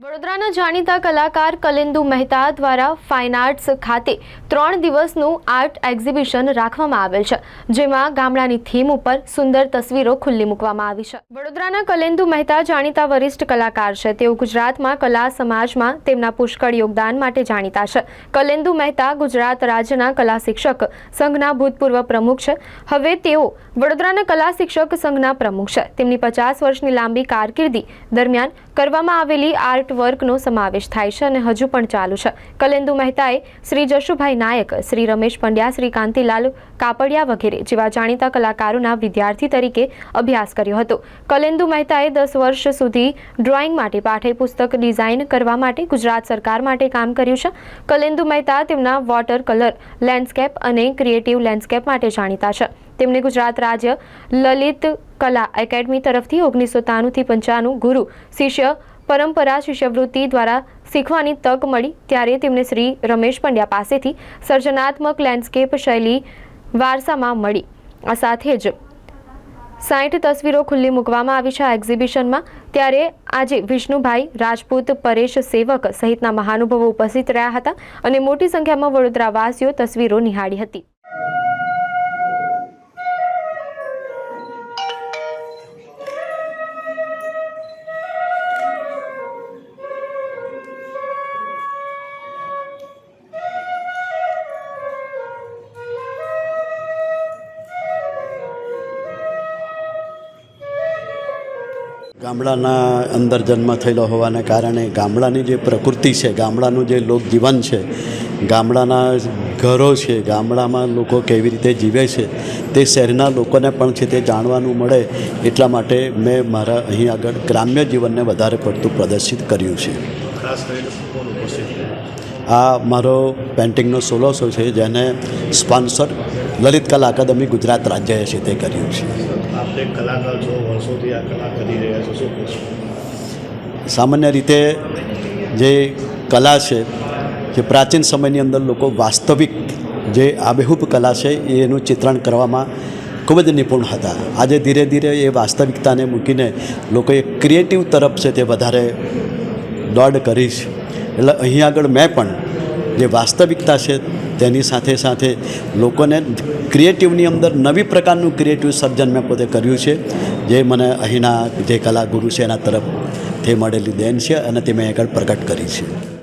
વડોદરાના જાણીતા કલાકાર કલેન્દુ મહેતા દ્વારા ફાઇન આર્ટ્સ ખાતે 3 દિવસનું આર્ટ એક્ઝિબિશન રાખવામાં આવેલ છે, જેમાં ગામડાની થીમ ઉપર સુંદર તસવીરો ખુલ્લી મૂકવામાં આવી છે। વડોદરાના કલેન્દુ મહેતા જાણીતા વરિષ્ઠ કલાકાર છે। તેઓ ગુજરાતમાં કલા સમાજમાં તેમના પુષ્કળ યોગદાન માટે જાણીતા છે। કલેન્દુ મહેતા ગુજરાત રાજ્યના કલા શિક્ષક સંઘના ભૂતપૂર્વ પ્રમુખ છે। હવે તેઓ વડોદરાના કલા શિક્ષક સંઘના પ્રમુખ છે। તેમની 50 વર્ષની લાંબી કારકિર્દી દરમિયાન કરવામાં આવેલી આર્ટ વર્કનો સમાવેશ થાય છે અને હજુ પણ ચાલુ છે। કલેન્દુ મહેતાએ શ્રી જશુભાઈ નાયક, શ્રી રમેશ પંડ્યા, શ્રી કાંતિલાલ કાપડિયા વગેરે જેવા જાણીતા કલાકારોના વિદ્યાર્થી તરીકે અભ્યાસ કર્યો હતો। કલેન્દુ મહેતાએ 10 વર્ષ સુધી ડ્રોઈંગ માટે પાઠ્યપુસ્તક ડિઝાઇન કરવા માટે ગુજરાત સરકાર માટે કામ કર્યું છે। કલેન્દુ મહેતા તેમના વોટર કલર, લેન્ડસ્કેપ અને ક્રિએટિવ લેન્ડસ્કેપ માટે જાણીતા છે। તેમને ગુજરાત રાજ્ય લલિત કલા એકેડમી તરફથી 1993 થી 95 ગુરુ શિષ્ય પરંપરા શિષ્યવૃત્તિ દ્વારા શીખવાની તક મળી, ત્યારે તેમને શ્રી રમેશ પંડ્યા પાસેથી સર્જનાત્મક લેન્ડસ્કેપ શૈલી વારસામાં મળી। આ સાથે જ 60 તસવીરો ખુલ્લી મૂકવામાં આવી છે આ એક્ઝિબિશનમાં। ત્યારે આજે વિષ્ણુભાઈ રાજપૂત, પરેશ સેવક સહિતના મહાનુભાવો ઉપસ્થિત રહ્યા હતા અને મોટી સંખ્યામાં વડોદરાવાસીઓ તસવીરો નિહાળી હતી। ગામડાના અંદર જન્મ થયેલો હોવાને કારણે ગામડાની જે પ્રકૃતિ છે, ગામડાનું જે લોકજીવન છે, ગામડાના ઘરો છે, ગામડામાં લોકો કેવી રીતે જીવે છે તે શહેરના લોકોને પણ છે તે જાણવાનું મળે, એટલા માટે મેં મારા અહીં આગળ ગ્રામ્ય જીવનને વધારે પડતું પ્રદર્શિત કર્યું છે। આ મારો પેઇન્ટિંગનો સોલો શો છે, જેને સ્પોન્સર લલિત કલા અકાદમી ગુજરાત રાજ્યએ છે તે કર્યું છે। આપણે કલાકાર છો, વર્ષોથી આ કલા કરી રહ્યા છો, શું કહેશો? સામાન્ય રીતે જે કલા છે, જે પ્રાચીન સમયની અંદર લોકો વાસ્તવિક જે આબેહૂબ કલા છે એનું ચિત્રણ કરવામાં ખૂબ જ નિપુણ હતા। આજે ધીરે ધીરે એ વાસ્તવિકતાને મૂકીને લોકોએ ક્રિએટિવ તરફ છે તે વધારે દોડ કરી છે। એટલે અહીં આગળ મેં પણ જે વાસ્તવિકતા છે તેની સાથે સાથે લોકોને ક્રિએટિવની અંદર નવી પ્રકારનું ક્રિએટિવ સર્જન મેં પોતે કર્યું છે, જે મને અહીંના જે કલાગુરુ છે એના તરફથી મળેલી દેન છે અને તે મેં આગળ પ્રગટ કરી છે।